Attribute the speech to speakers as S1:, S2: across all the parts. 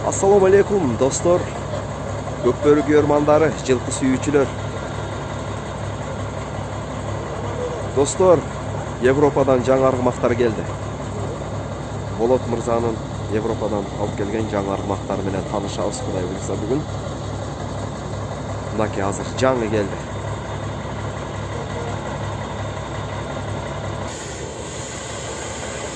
S1: Assalamu alaikum dostlar. Көкбөрік ормандары, жылқы сүйүүчүлөр. Достор, Европадан жаңа аргымактар келди. Болот мырзанын Европадан алып келген жаңа аргымактары менен таанышабыз Кудай буйрса бүгүн. Мынакей азыр жаңы келди.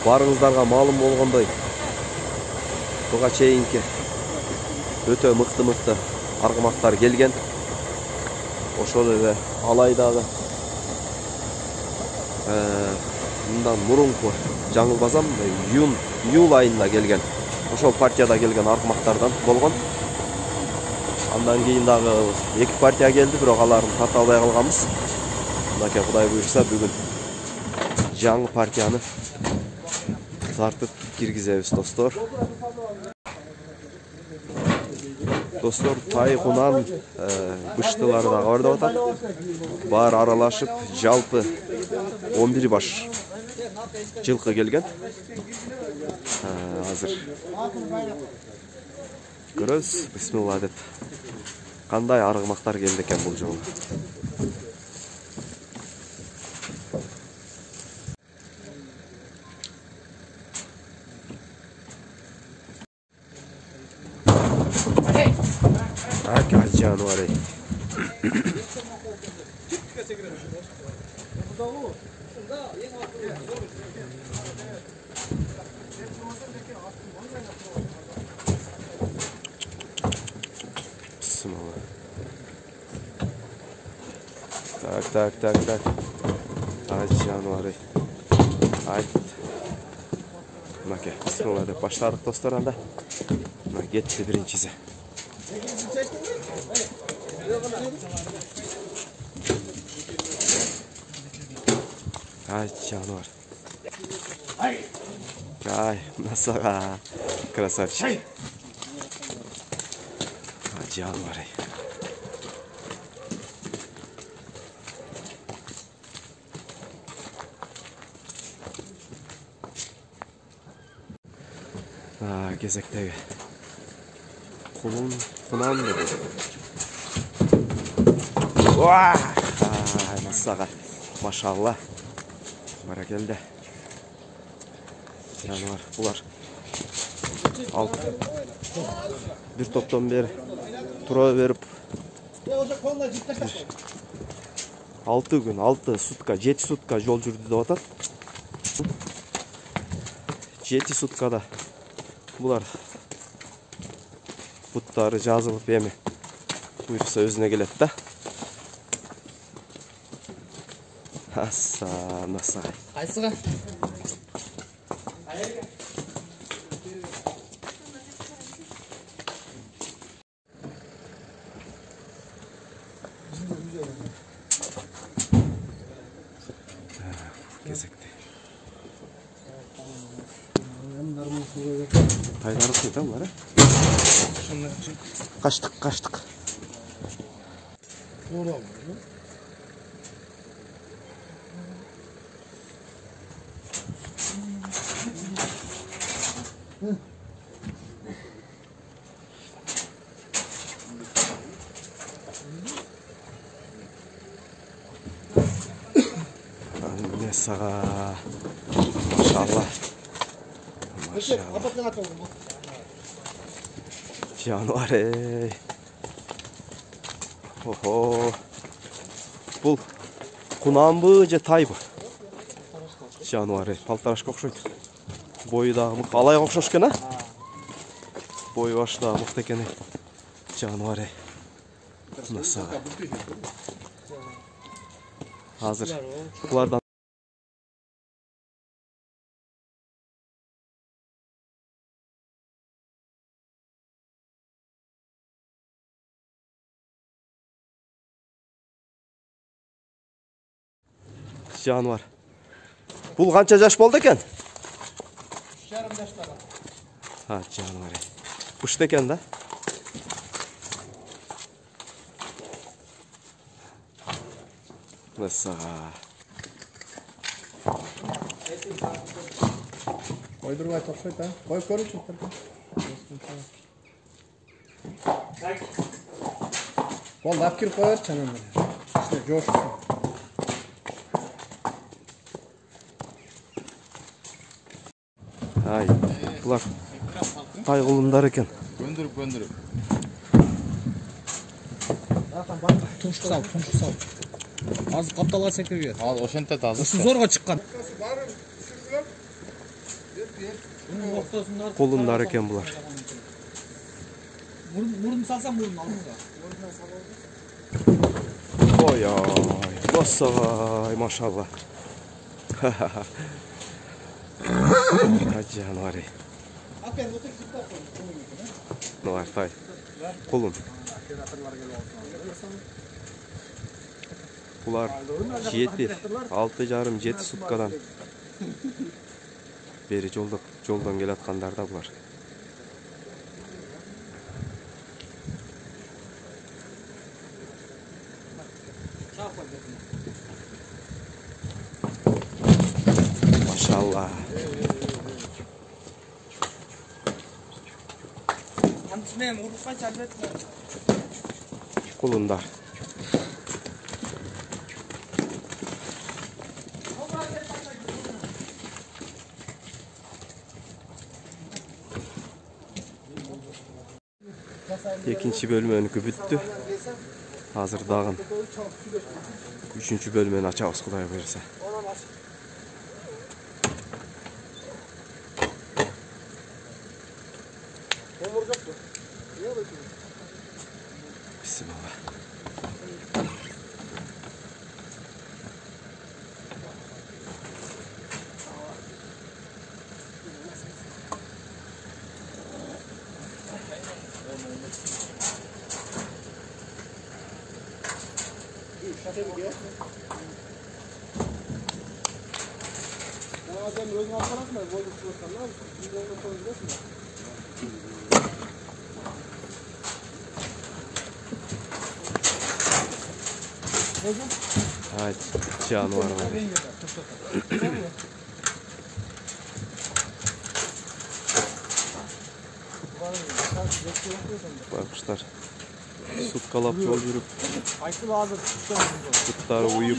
S1: Барыңыздарга маалым болгондой, буга чейинки өтө мыкты аргымактар келген. Ошол эле алайдагы мындан мурунку жаңылбасам июль айында келген. Ошол партияда келген аргымактардан болгон. Андан кийин дагы эки партия келди, бирок аларын тарта албай калганбыз. Мынакей Кудай буйрса бүгүн жаңы партияны тартып киргизебиз достор. Достор, тай кунан быштылары да бар деп атат. Бар аралашып жалпы 11 баш жылкы келген. Азыр көрөбүз, бисмилла деп. Кандай аргымактар келди экен бул жолу. Жануары. Так. Ай, жануары. Ай. Мынакей, бисмилла деп баштадык достор анда. Мына кетти биринчиси. Ай, жануар. Ай, насага. Красавчик. Ай, жануар. Кезектеги. Кунан dedi. Вау! Насага. Машалла. Баракелде. Жануар. Булар. Bir топтон бери тура берип 6 күн, 6 сутка, 7 сутка жол жүрдү деп атат. 7 суткада булар буттары жазылып эми буйрукса өзүнө келет да. Насай.
S2: Кайсыга?
S1: Кезекте. Тайлары кыйда булар, Каштык. Сага. Машалла. Жануар. Охо. Бул кунанбы же тайбы? Жануар. Палтарашка окшойт. Бою дагы мыкты. Алайга окшош экен, а? Бою башы дагы мыкты экен. Жануар. Насага. Азыр булардан жануар. Бул канча жаш болду экен?
S2: 3,5 жаштагы.
S1: Жануар. Пушт экен да? Насага.
S2: Koydurmay topşayt ha. Koy körüp Vallahi apkir koyar çanam böyle. İşte coşsun.
S1: Ay, bular kaygılımдар eкен.
S3: Göndürüp.
S2: Tumşuk sal. Azık kaptalığa sekiriyor.
S3: Al oşente tazı.
S2: Şu zorga çıkan.
S1: Kolumдар eкен bular.
S2: Burun salsam burun alınca.
S1: Oy ay, nasıl maşallah. Hacı var. Ne var tay? Kolum. Bular 6,5-7 sutkadan beri joldan kelatkanдар da bular. Maşallah. Kulundar. İkinci bölümünü büttü. Hazır dağın. Üçüncü bölümünü açağız Kuday buyursa. Bismillah. Haydi canavar var. Bakışlar. Sutkalap yol yürüp sutları uyup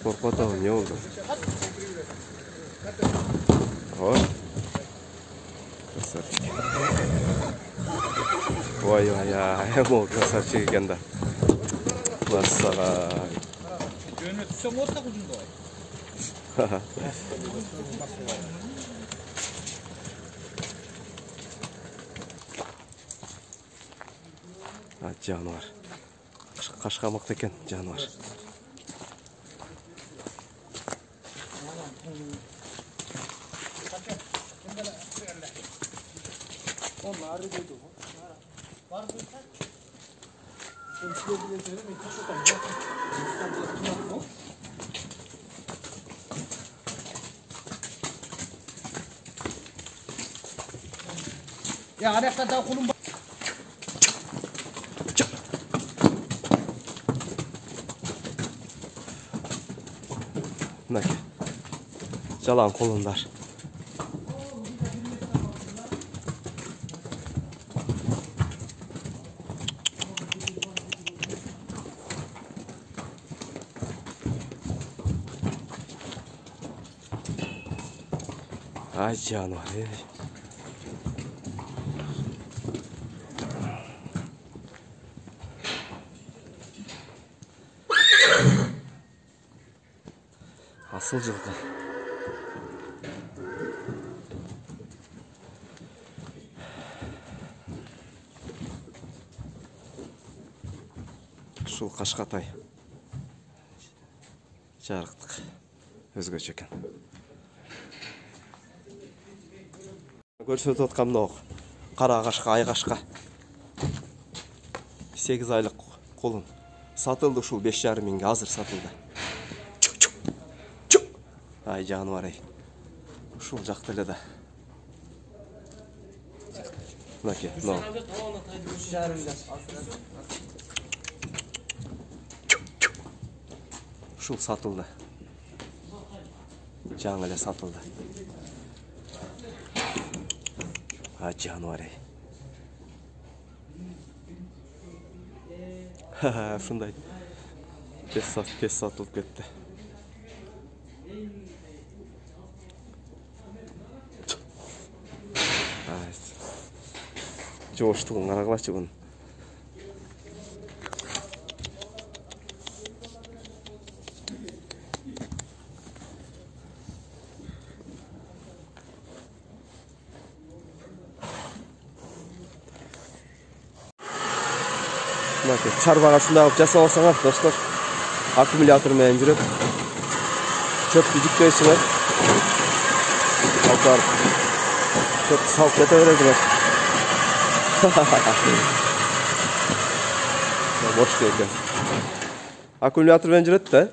S1: korkmatalım ne oldu? Oy. Vay ya, hem o krasavçı eкен da. Maşallah.
S2: Yönü tutsam olsa ucunda var.
S1: Ha, canavar. Kaşkamak eкен canavar.
S2: Ya ayakta da kulun
S1: Bak. Jalan kolundar. Ay canavar. Asıl жылқы. Шул Қашқатай. Жарықтық. Өзгөчө экен. Көрсөтүп аткан мынау кара ағашқа, айғашқа 8 айлық колун. Сатылды ушул 5,5 миңге азыр сатылды. Ай жаныбар ай. Ушул жакта эле да. Мынакей, мына. Ушул сатылды. Жаңы эле сатылды. Ай жаныбар ай. Ушундай. Тез сатылып кетти. Жоштугун карагылачы бунун. Мынакей чарбага ушундай кылып жасап алсаңар, достор. Аккумулятор менен жүрөт. Чөптү жүктөйсүңөр. Алар чөп салып кете бересиңер. Boş ekan. Akkumulyator bilan жүрөт-да?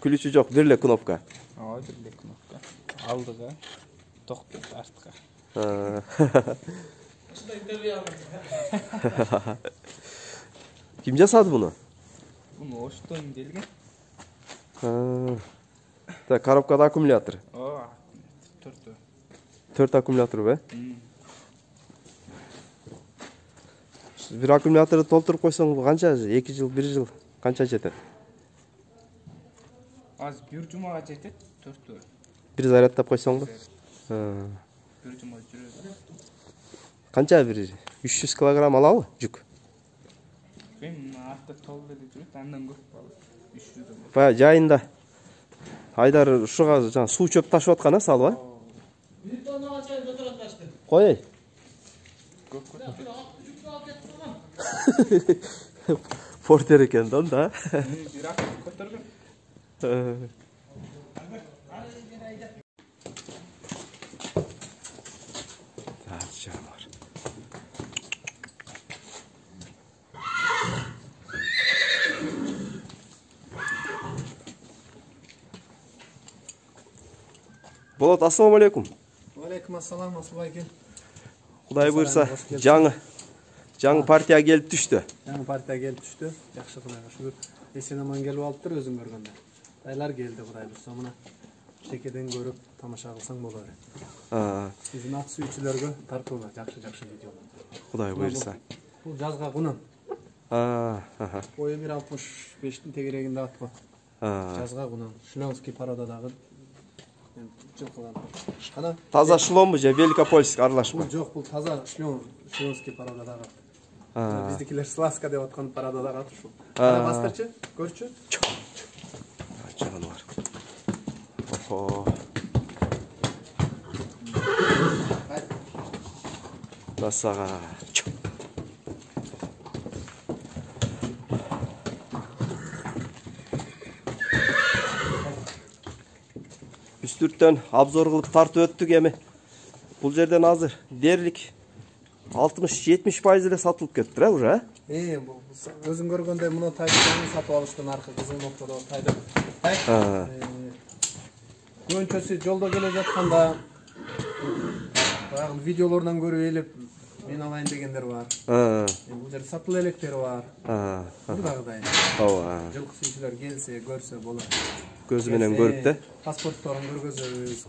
S1: Ключи жок, бир эле кнопка.
S3: Ооба, бир эле кнопка. Алдыга, токтоп артка.
S1: Ким жасады буну?
S3: Буну Оштон келген.
S1: Так, коробкада аккумулятор.
S3: Ооба,
S1: 4 аккумулятор бе? Bir akkumulyatordu толтуруп койсоң канча? 2 жыл, 1 жыл канча жетет?
S3: Az bir жумага жетет, 4.
S1: Bir зарядтап койсоң да?
S3: Bir жума жүрөт.
S1: Канча бир 300 килограмм алабы жүк?
S3: Мен артта толду эле жүрөт, андан көп алып 300.
S1: Бая жайында. Айдар ушуга жана суу чөп ташып аткан а салып, а?
S2: Bir tonnaga çay götürüp taştı.
S1: Коей. Porter eкен да, да.
S3: Bir ак көтөргөн.
S1: Жаныбар. Болот, ассаламу алейкум.
S2: Алейкум ассалам, Асылбай экен.
S1: Кудай буйрса, жаңы партия келип түштү.
S2: Жаңы партия келип түштү. Жакшы Кудайга шүгүр. Эсен аман келип алыптыр өзүң көргөндө. Айлар келди Кудай буйрса, мына шекеден көрүп тамаша кылсаң боло берет. Биздин ат сүйүүчүлөргө тартуулар жакшы видеолор.
S1: Кудай буйрса.
S2: Бул жазга кунан. Бою 1.65-тин тегерегинде ат бар. Жазга кунан. Шленский пародадагы жылкыдан чыккан.
S1: Таза шломбу же Великопольск аралашпы?
S2: Жок, бул таза Шленский пародадагы. Биздикилер Сласка деп аткан пародадагы ат ушул. Кара бастырчы, көрчү.
S1: Жаныбар. Охо. Насага. Üstürtten abzor kılıp tartı öttük emi. Bul жерден azır derlik 60-70% ile satılıp kettir ha ura?
S2: Өзүң көргөндөй муну тайды сатып алышты наркы кызыл ноктодо тайды. Көбүнчөсү жолдо келе жатканда баягы видеолордон көрүп элеп мен алайын дегендер бар. Бул жерде сатыла электери бар. Мындагыдай.
S1: Ооба.
S2: Жылкы сүйүүчүлөр келсе, көрсө болот.
S1: Көзү менен көрүп да.
S2: Паспортторун көргөзөбүз.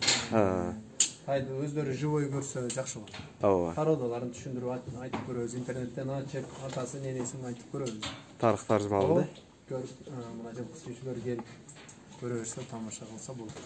S2: Тайды өздөрү живой көрсө жакшы болот.
S1: Ооба.
S2: Пародаларын түшүндүрүп айтып көрөбүз, интернеттен ачып, атасы ненесин айтып көрөбүз.
S1: Тарых таржымалы да.
S2: Көрүп, мына жылкы сүйүүчүлөр келип көрө берсе, тамаша кылса болот.